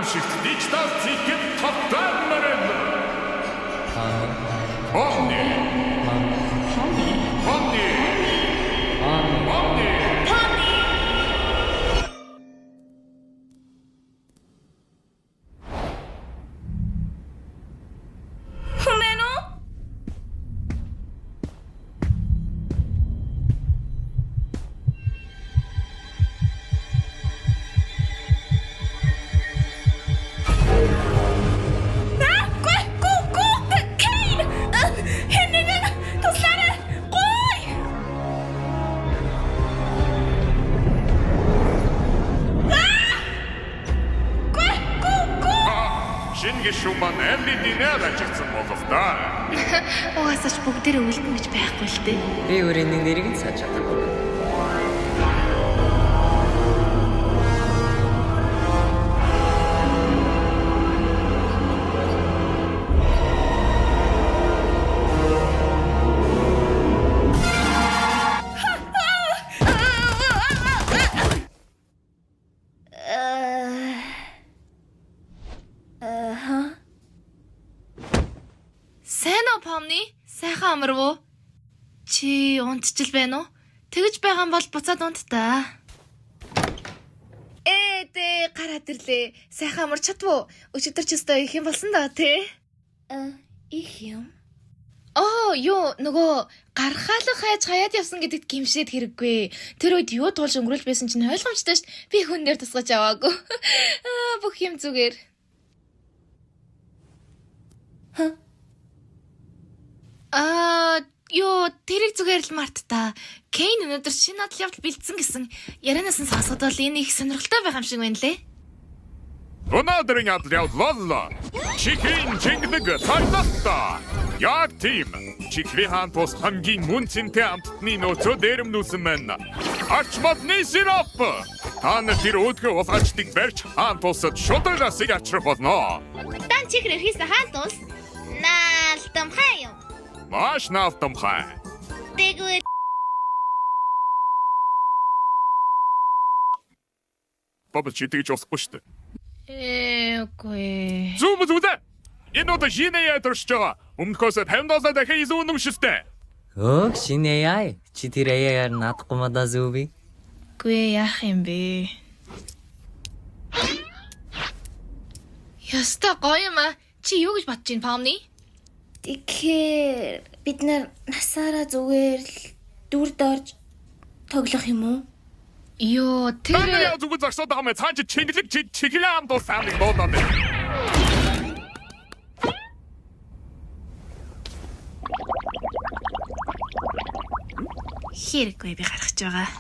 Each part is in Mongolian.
гамшигт дижитал зэтгэл тогтоон мөрөн. Помни. Шуман Элли динер ажигдсан болов да. Угаасаач бүгдээрээ үлдэн гэж байхгүй л дээ. Би өөрийн нэрийг нь санаж чадаагүй. Сайн уу Помни? Сайхан амарв уу? Чи унтчил байна уу? Тэгэж байгаа бол буцаад унт та. Дээ гараад ирлээ. Сайхан амарч чадвуу? Өчигдөр ч өстой их юм болсон да тий. Их юм. Юу нөгөө гарахаалга хайж хаяад явсан гэдэгт гимшээд хэрэггүй. Тэр үед юу туулж өнгөрүүл байсан чинь ойлгомжтой шүү дээ. Би хүн дээр тусгаж аваагүй. Бүх юм зүгээр. Юу тэрийг зүгээр л март та. Кейн өнөөдөр шинэ надал явдал бэлдсэн гэсэн. Ярианаас нь сонсоход бол энэ их сонирхолтой байх юм шиг байна лээ. Өнөөдрийн надал явдал чихрийн чингэлэг цагдалтаа. Яг тийм. Чихрийн хаан тус хамгийн мөн цэнтэй амттны нөөцөө дээрэмнүүлсэн байна. Арч модны сироп. Та нар тэр өөдгөө уулгачдыг барьж хаан тусад шударгаас ачрах болно. Дан чихрээр хийсэн хаан тус наалтамхай юм. Маш наалтамхай. Тэгвэл Бабач тэгж усахгүй шүү дээ. Үгүй. Зүүм зүдэ. Энэ удаа шинэ яа төрж байгаа. Өмнөхөөс 50 дахин изүүн өмшөлтэй. Шинэ яа. Чи тэр яагаар надахгүй мадаа зүви. Үгүй яах юм бэ? Яста гоё юм а. Чи юу гэж бодож байна Помни? Тэгэхээр бид нар насаараа зүгээр л дүрд орж тоглох юм уу? Йоо тэр Яа зүгт загсаад байгаа мэ цааш чингэлэг чихрийн хаан тус самыг буудаад байна. Хэрэггүй би гаргаж байгаа.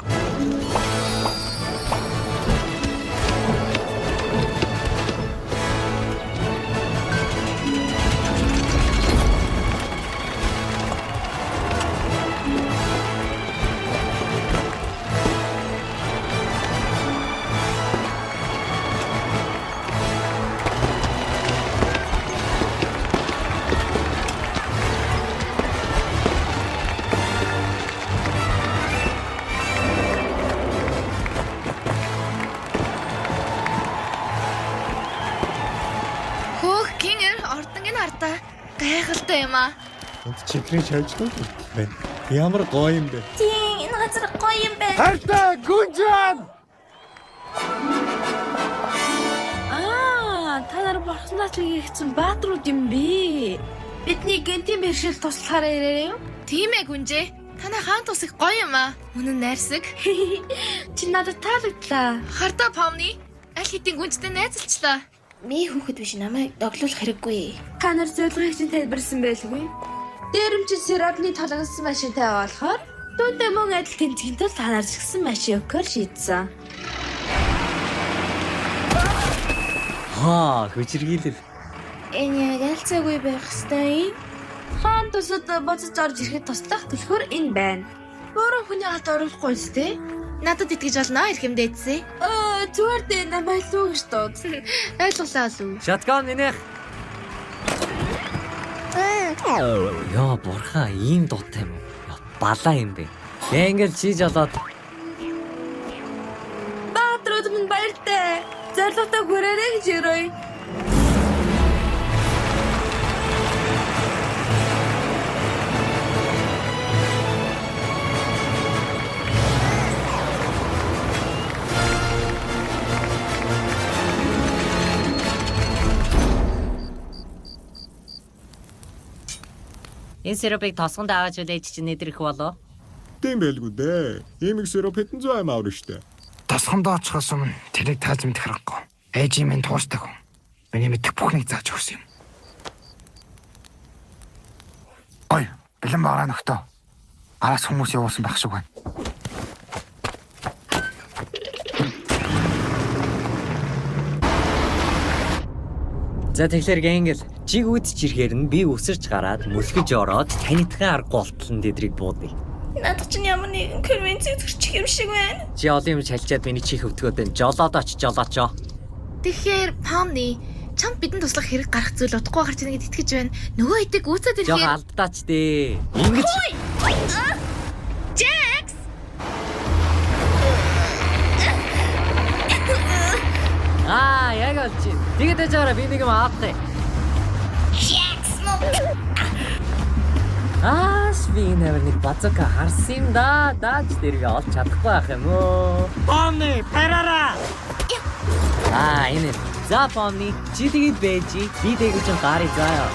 Гайхалтай юм аа. Энд чихрийн шавжлууд байна. Ямар гоё юм бэ? Тийм, энэ газар гоё юм байна. Хайртай гүнжан! Та нар борснаач хийгдсэн бааtruуд юм бэ? Бидний гэнтийн бэрхшээл туслахаараа ирээрэй юу? Тийм ээ гүнжээ. Танай хаан тус их гоё юм аа. Үнэн найрсаг. Чи надад таалагдлаа. Хардаа Помни. Аль хэдийн гүнжтэй найзалчлаа. Би хүүхэд биш намайг доглуулах хэрэггүй. Та нар зөвлөгөөг чинь тайлбарсан байлгүй. Дээрэмчил сиропны толгосон машинтай болохоор дүүтэй мөн адил тэнцгийн тул та нар ч гэсэн машин өгөхөөр шийдсэн. Хүчирхийлэл. Энэ яг алцаагүй байх ёстой юм. Хаан тусад боцож орж ирэхэд туслах төлхөр энэ байна. Өөрөө хүний алд оруулахгүй зү? Надад итгэж олноо эрхэмдээдсэн. Зүгээр дээ намайг лүү гэж дууд. Ойлголаа лүү. Шаткан нэнэх. Яа бурхан ийм дуутай юм уу? Балаа юм бэ. Ингээл чиж олоод. Бааtruуд минь баяртай. За зорилготой хүрээрэй гэж өрөөе. Энэ сиропыг тосгонд аваач үлээж чинь нэдрэх болоо. Тийм байлгүй дээ. Ийм их сироп хэдэн зуун ам авна штэ. Тосгондоо очихоос өмнө тэрийг тааж мэдэх хэрэггүй. Ээжийн минь тууштай хүн. Миний мэдэх бүхнийг зааж өгсөн юм. Ой, бэлэн байгаа нөхдөө. Араас хүмүүс явуулсан байх шиг байна. За тэгэхээр гэнгэл чиг үдч ирэхээр нь би өсөрч гараад мөлхөж ороод танитхан арга голтлон дэдрийг буудъя. Надад чинь ямар нэгэн конвенц зөрчих юм шиг байна. Чи олон юм шалчаад миний чих өвтгөөд жолоод оч жолоочоо. Тэгэхээр Помни чамд бидэнд туслах хэрэг гарах зүйл удахгүй гарч ийнэ гэд итгэж байна. Нөгөө хэдийг үүсээд Жоо ирэхээр алдаач дээ. Ингэж Jax яг олж. Тэгээд яжаараа би нэг юм аахгүй. Би нэг бацака харсан юм да. Дааж дэргээ олж чадахгүй байх юм уу? Помни, парара. Энэ. За Помни, чи тэгээд бэжи. Би дээгүүч гарыг заяа.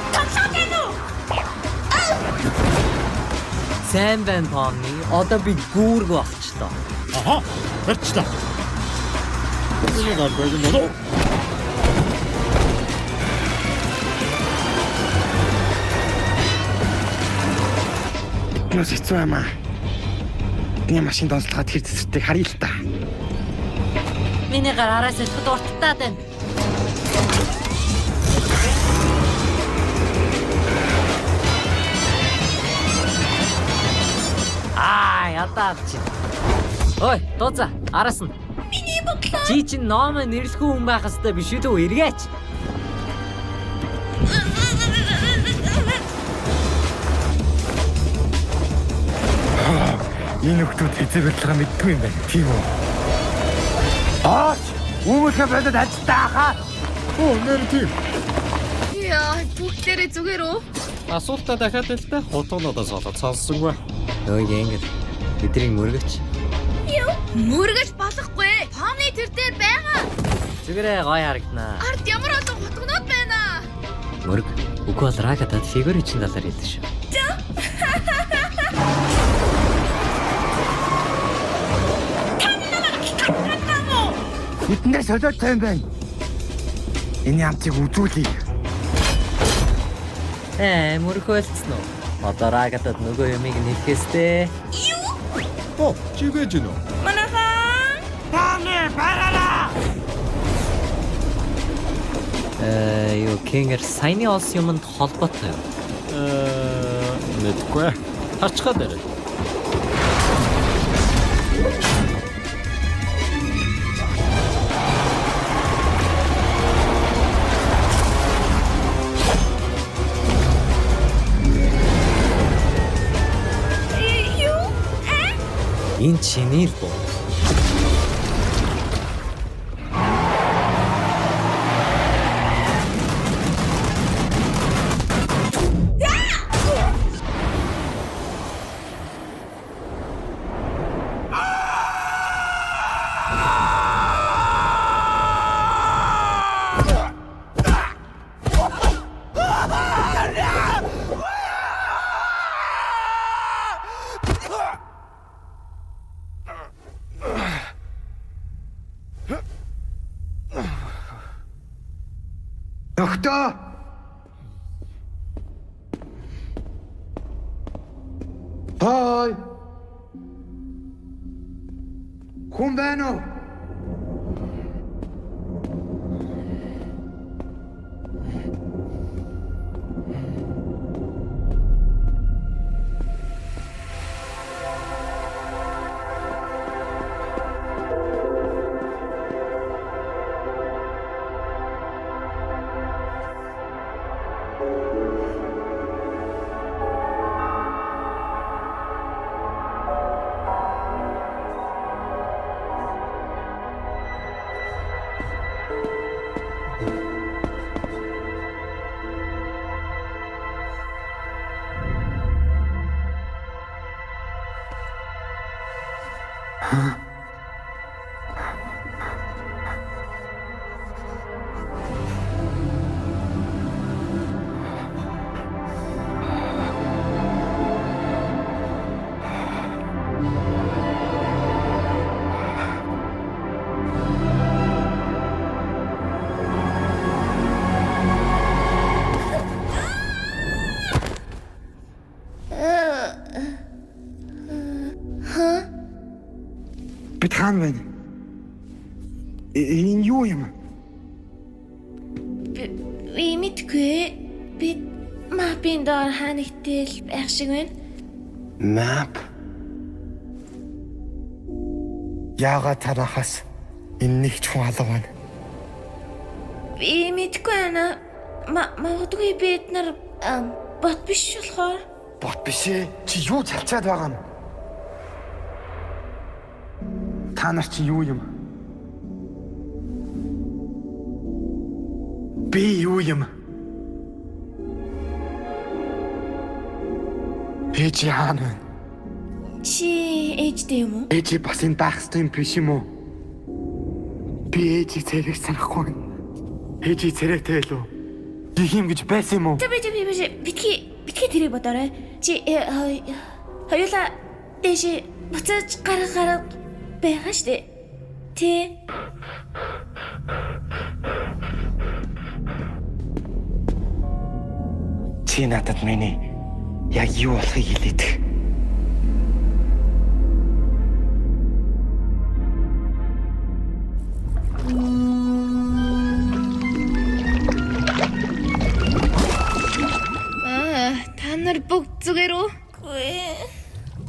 Сайн байна Помни. Одоо би гүүрг болчлоо. Аха, барьчлаа. Энэ гар байж болоо. Нөөс хэцүү юм аа. Миний машин донслоход хэр цэцэртийг харъя л та. Миний гар араас ихэд урттаад байна. Ядаач. Ой, дууца, араас нь. Миний бодлоо. Чи чинь ном нэрлэхгүй хүн байх хэвээр биш үү? Эргээч. Энэ хүмүүс хэзээ бодлого мэдгүй юм байна. Тийм үү? Үүмэхэ бодод ажилтаа хаа. Нэр тийм. яа бүгдээрээ зүгээр үү? Асуултаа дахиад л та хутгоноодоо сонссонгүй. Ингэж бидний мөргөч. Мөргөж болохгүй. Помни тэр дээр байгаа. Зүгээрээ гоё харагданаа. Ард ямар олон хутгнууд байна. Мөрг. Үгүй бол рагадад фигурын чин талаар хэлдэг шүү. Эднээс солиотой юм байна. Энэ ямтыг үзүүлье. Мөрг хөлцсөн үү? Одоо рагадад нөгөө юмыг нэлхэстэй. Чи байж гэнэ үү? Манахан. Помни, парара. Кингер саяны олсон юмд холбоотой юу? Мэдгүй. Харцгаа дээр. Энэ чиний л боо. Нөхдөө. Хой. Хүн байна уу? Бид хаана байна? Энэ юу юм? Би мэдгүй. Би мапын доор ханагтэл байх шиг байна. Map. Яагаад тарахаас энэ нэг ч хүн алга байна. Би мэдгүй байна. Магадгүй бид нар бот биш болохоор. Бот биш ээ. Чи юу залцаад байгаа юм? Та нар чи юу юм? Би юу юм? Ээжи хаана вэ? Чи ээжтэй юм уу? Ээжи бас энэ байх ёстой юм биш юм уу? Би ээжийг царайг санахгүй байна. Ээжи царайтай л үү? Их юм гэж байсан юм уу? Битгий тэрийг бодоорой. Чи хоёулаа дэше буцааж гараа байгаа штэ. Тэ. Чи надад миний яг юу болохыг хэлээд. Та нар бүгд зүгээр үү? Гүй.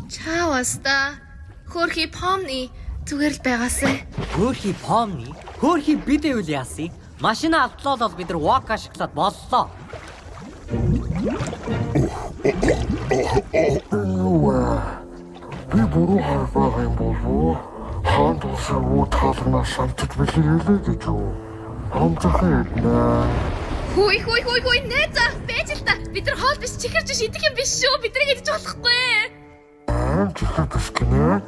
Чааваста. Хөрхи помни зүгээр л байгаасай. Хөөхий помни, хөөхий бидээ үл яасыг машина автлаа бол бид нар walk ашиглаад боллоо. Би буруу харах юм болов. Хаан тусан уу талгнаас хамтж билээ гэж юу? Хамтах юм. Хүй нээзаа байж л та. Бид нар хоол биш чихэрч шидэх юм биш шүү. Биднийг идэж болохгүй. Чихэр биш гинэ.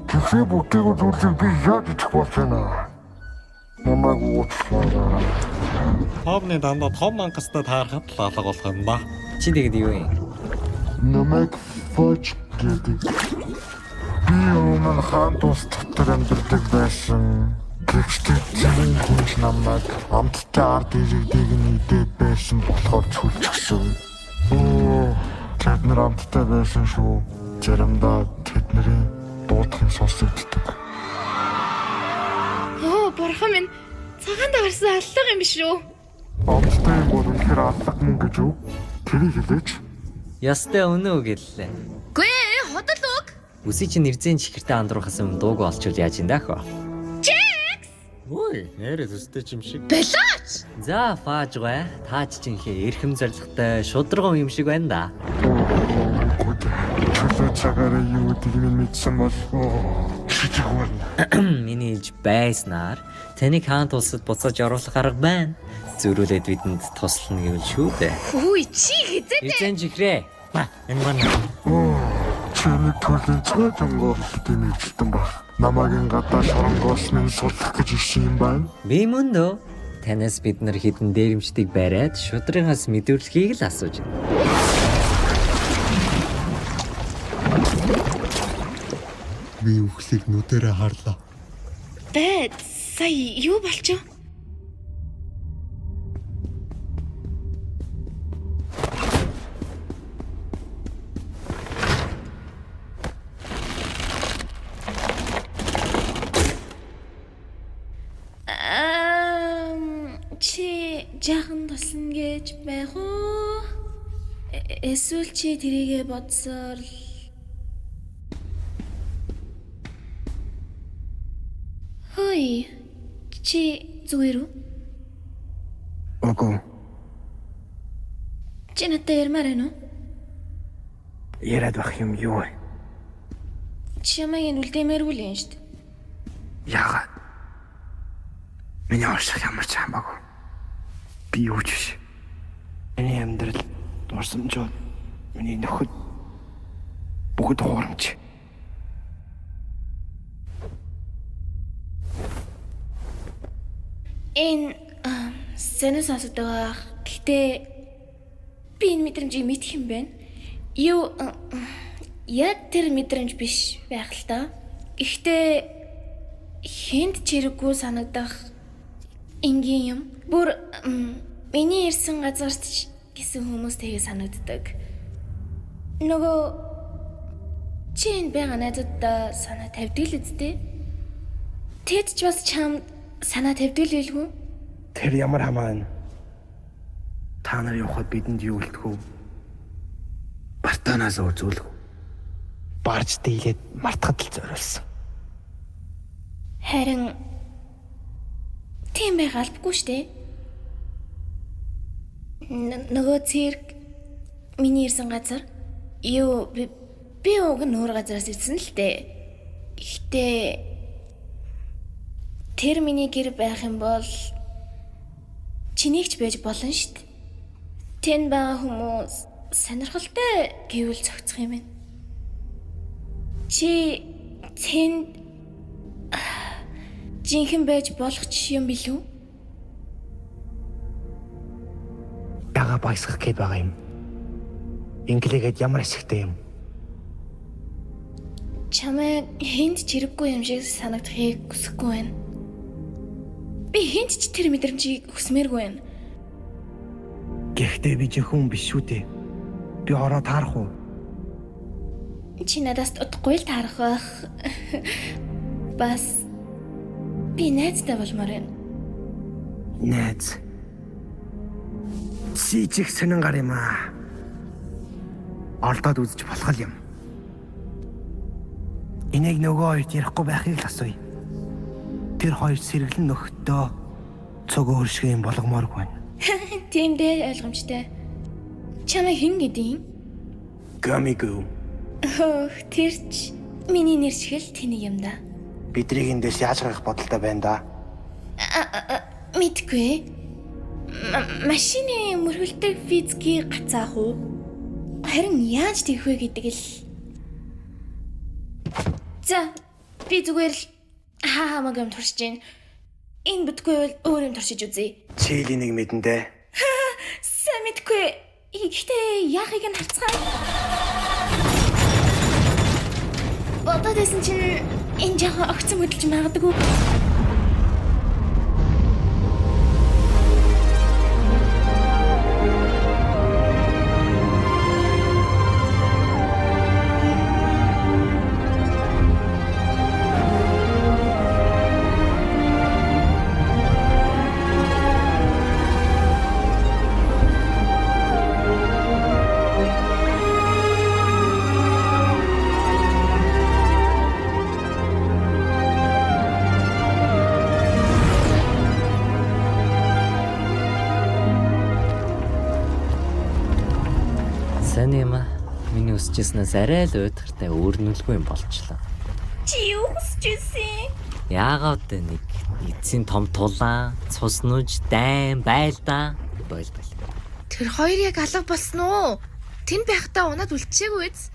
Чихрээ бүтээгөө зүйлийг би яаж идэх болж байна? Намайг уучлаарай. Помны дандаа том мангастай таарахад л алга болох юм ба. Чи тэгэд юу юм? Намайг фоч гэдэг. Би өмнө хаан тус дотор амьдардаг байсан. Гэхдээ чинь хүн намайг амттай ард иргэдэг нийтэд байсан болохоор чүлчихсэн. Тэд нар амттай байсан шүү. Заримдаа тэдний дуудахын сонсогддог. Бурхан минь цагаан дагарсан аллах юм биш үү? Амттай юм бол үнэхээр аллах мөн гэж юу? Тэрийг хэлээч. Ястай өнөө гэлээ. Гүй хотол үг. Үсий чи нэрзэн чихэртэй андуурахаас өмнө дууг олчвол яаж юм даах вэ? Ой, нэрээ төстэй юм шиг. Балаач. За фаажгүй. Таач чинхээ эрхэм зоригтой шудраган юм шиг байна да. Чөлөө цагаараа юу гэдгийг мэдсэн бол шижигвэн. Миний ээж байснаар таныг хаан тулсад буцааж оруулах арга байна. Зөрүүлээд бидэнд туслана гэвэл шүү дээ. Хүй чи хизээ. Эзэн чихрээ. Энэ маань Чэний төлөв цааш онгоолтын нэгдсэн баг. Намагийн гадаа шоронгоос минь сулах гэж ирсэн юм байна. би мөн дөө. Танаас бид нар хідэн дээрэмчдийг бариад шудрагаас мэдүүлэхийг л асууж байна. Би үхлийг нүдэрээ харлаа. Бэд сая юу болчих? Чи жаахан тосно гэж байх уу? Эсвэл чи тэрийгэ бодсоор л Хөөе. Чи зүгээр үү? Үгүй. Чи надад ярмаар байна уу? Яриад байх юм юу вэ? Чи ямааг нь үлдээмээргүй л юм шүү дээ. Яагаад? Миний орших ямар ч хамаагүй. Би юу ч биш. Миний амьдрал дурсамжууд, миний нөхөд бүгд хуурамч. Энэ сэнэс асуудаг. Гэтэ би энэ мэдрэмжийг мэдэх юм байна. Юу яг тэр мэдрэмж биш байх л та. Гэхдээ хэнд чирэггүй санагдах энгийн юм. Бүр миний ирсэн газарт ч гэсэн хүмүүс тэгээ санагддаг. Нөгөө чи энэ байгаа найзуудаа санаа тавьдаг л үстэй. Тэд ч бас чамд санаа тавьдаг л байлгүй. Тэр ямар хамаана. Та нар явахад бидэнд юу үлдэхүү? Бартанаас үзүүлэх. Барж дийлээд мартахад л зориулсан. Харин тийм байх албагүй штэ. Нөгөө цирк миний ирсэн газар юу би уг нь өөр газараас ирсэн л дээ. Гэхдээ тэр миний гэр байх юм бол чинийгч байж болно штэ. Тэнд байгаа хүмүүс сонирхолтой гэвэл зохицох юм байна. Чи тэнд жинхэнэ байж болох ч юм билүү? Яга баясгах гээд байгаа юм. Инглигээд ямар ашигтай юм? Чамайг хэнд чирэггүй юм шиг санагдахыг хүсэхгүй байна. Би хэнд ч тэр мэдрэмжийг хүсмээргүй байна. Гэхдээ би жинхэнэ биш шүү дээ. Би ороо таарах уу? Чи надаас удахгүй л таарах байх. Бас би найзтай болмоор байна. Найз. Чи чих сонин гар юм аа. Олдоод үзэж болох юм. Энийг нөгөө хоёрт ярихгүй байхыг л асууя. Тэр хоёр сэргэлэн нөхдөө цог өөршгөө юм болгомооргүй байна. Тийм дээ, ойлгомжтой. Чамайг хэн гэдэг юм? Гамиго. Тэр ч миний нэр шиг л тэнийг юм да. Бидрийг эндээс яаж гаргах бодолтой байна да? Мэдгүй. Машины мөргөлдөг физикийг гацаах уу? Харин яаж тийх вэ гэдэг л. За, би зүгээр л хамаагүй юм туршиж гин. Энэ бүтгүй бол өөр юм туршиж үзье. Чийл нэг мэдэн дээ. Сайн мэдгүй. Ихтэй яахыг нь харцгаая. Бодоод байсан чинь энэ жаахан огцон хөдөлж магадгүй. Сайн юм аа. Миний өсчихснээс арай л уйдгартай өөрнөлгүй юм болчлоо. Чи юу хүсэж ирсэн? Яагаад нэг эцсийн том тулаан, цус нүж, дайн, байлдаа бойл. Тэр хоёр яг алга болсон уу? Тэнд байхдаа унаад үлдчихээгүй биз?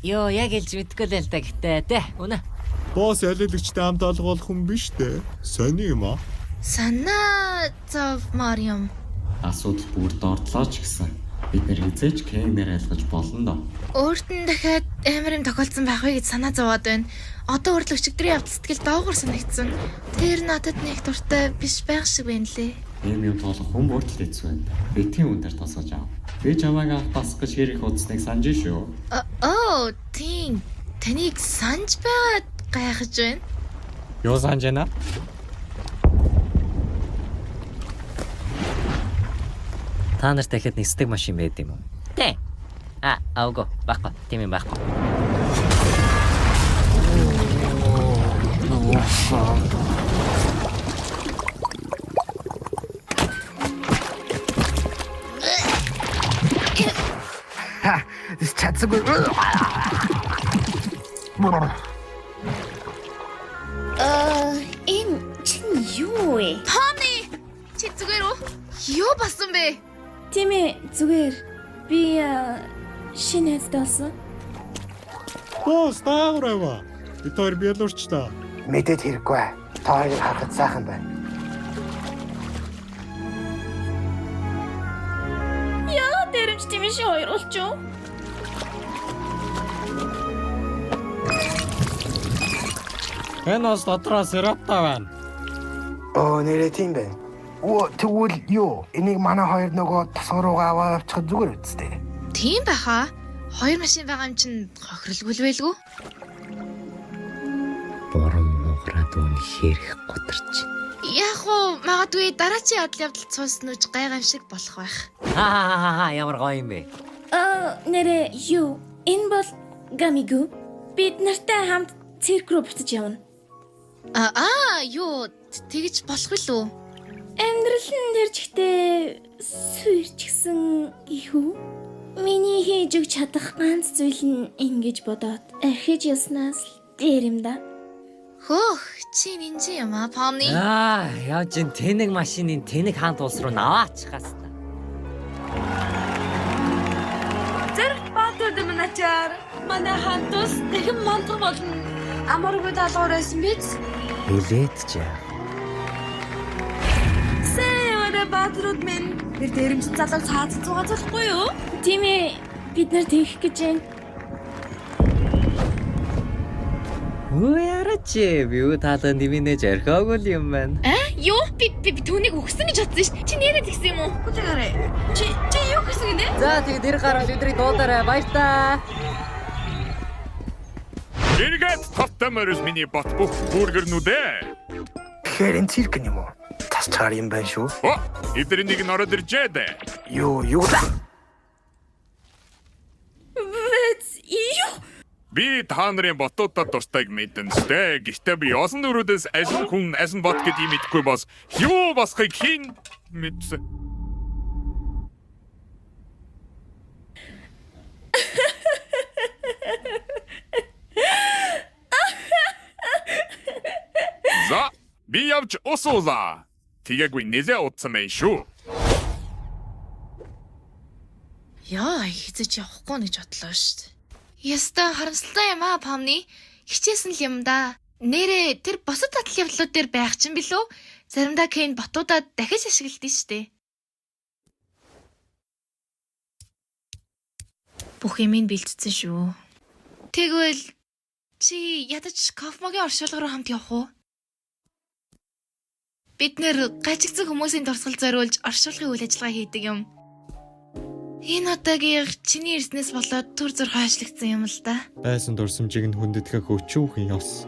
Йоо, яг илж мэдгүй л л да гэхдээ тэ. Үнэ. Босс ялилагчтай хамт алгуулах хүн биш дээ. Сони юм аа. Санаа зовмоор юм. Асуудал бүр дордлоо ч гэсэн бид нэр хизээч Кэмээр айлгаж болно доо. Өөрт нь дахиад амар юм тохиолдсон байх вэ гэж санаа зовоод байна. Одоо хүртэл өчигдрийн явдал сэтгэл доогуур санагдсан. Тэр надад нэг дуртай биш байх шиг байна лээ. Ийм юм тоолох хүн бүртэл хэцүү байна. Би тийм хүн дээр тосгож аав. Би чамайг авах тасгаж хэрэг хуудсныг санаж шүү. Тийм. Таныг санаж байгаад гайхаж байна. Юу санаж байна? Та нарт дахиад нисдэг машин байд юм уу? Тэ. Аагүй. Баггүй. Тийм юм баггүй. Чадсаггүй. Энэ чинь юу вэ? Тони! Чи зүгээр үү? Юу басан бэ? Тийм ээ, зүгээр. Би шинэ хэвтэй болсон. Босс таагаараа. Бид хоёр биелүүрч та. Мэдээд хэрэггүй. Та хоёр харахад сайхан байна. Тийш хоёруулчих. Энэ бас дотроо сироптай байна. Нэрээ тийм байна. Тэгвэл юу? Энийг манай хоёр нөгөө тосгор руугаа аваад авчихад зүгээр үсттэй. Тийм байхаа. Хоёр машин байгаа юм чинь хохирлгүй л байлгүй. Борон нуграад үнэхээр их гутарч. Яг уу магадгүй дараачийн явдалд цууснууж гайхамшиг болох байх. Ямар гоё юм бэ? Нэрээ юу? Энэ бол Гамигу. Бид нартай хамт цирк руу буцаж явна. Юу тэгж болох билүү? Амьдрал нь дэржихтэй суурчгсан ихүү. Миний хийж өгч чадах ганц зүйл нь ингэж бодоод архиж яснаас дээр юм да. Хөөх, чи нинжи юм аа, Помни. Явж ин тэнэг машинын тэнэг хаант улс руу наваачих хаста. Зэрэг баатар дэмначаар манай хантус дахин мандах болно. Амаргүй даалгавар байсан биз? Хэлээд ч яа. Сэвэрэ баатрууд минь бид дээрэмч залуу цаазал зугаацахгүй юу? Тийм ээ, бид нар тэгэх гэж байна. Яарч би юу таалан диминэж орхиогүй юм байна. Юу? Би түүнийг өгсөн гэж бодсон ш. Чи нэрээ тэгсэн юм уу? Хүлээгээрэй. Чи юу гэсэн гинэ? За тэгээд дэр гараад өдрийг дуудаарай. Баярлаа. Эргээд тавтамарс миний бат бүх бүргэрнүүдээ. Тэгэхээр энэ цирк юм уу? Тасчаар юм байна шүү. Эднийг н ороод иржээ дээ. Юу да? Юу? Би та нарын ботуудад дуртайг мэдэн сте. Гэхдээ би осон дөрүүдээс ажил хүн асан бот гэдгийг мэдэхгүй бас юу басхыг хийн мэдсэн. За, би явж усуулаа. Тэгээггүй нэлээ утсан байх шүү. Яа, хизэж явахгүй гэж бодлоо шүү дээ. Яста харамсалтай юм аа, Помни. Хичээсэн л юм да. Нэрээ тэр босод татал явдлууд дээр байх чинь билүү? Заримдаа Кен ботуудаа дахиж ашигладаг шүү дээ. Бүх юм бэлдсэн шүү. Тэгвэл чи ядаж Кофмогийн оршуулга руу хамт явах уу? Бид нэр гажигдсан хүмүүсийн дурсгал зориулж оршуулгын үйл ажиллагаа хийдэг юм. Энэ удаагийн чиний ирснээс болоод түр зур хойшлогдсон юм л да. Байсан дурсамжийг нь хүндэтгэх өчүүхэн ёс.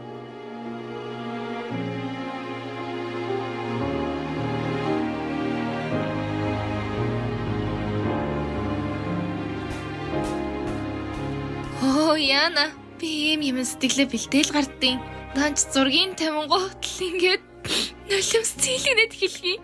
Яна би юм сэтгэлээ бэлдээл гардیں۔ Данч зургийн тамингууд л ингээд нулимс цэглэнэт хэлхий.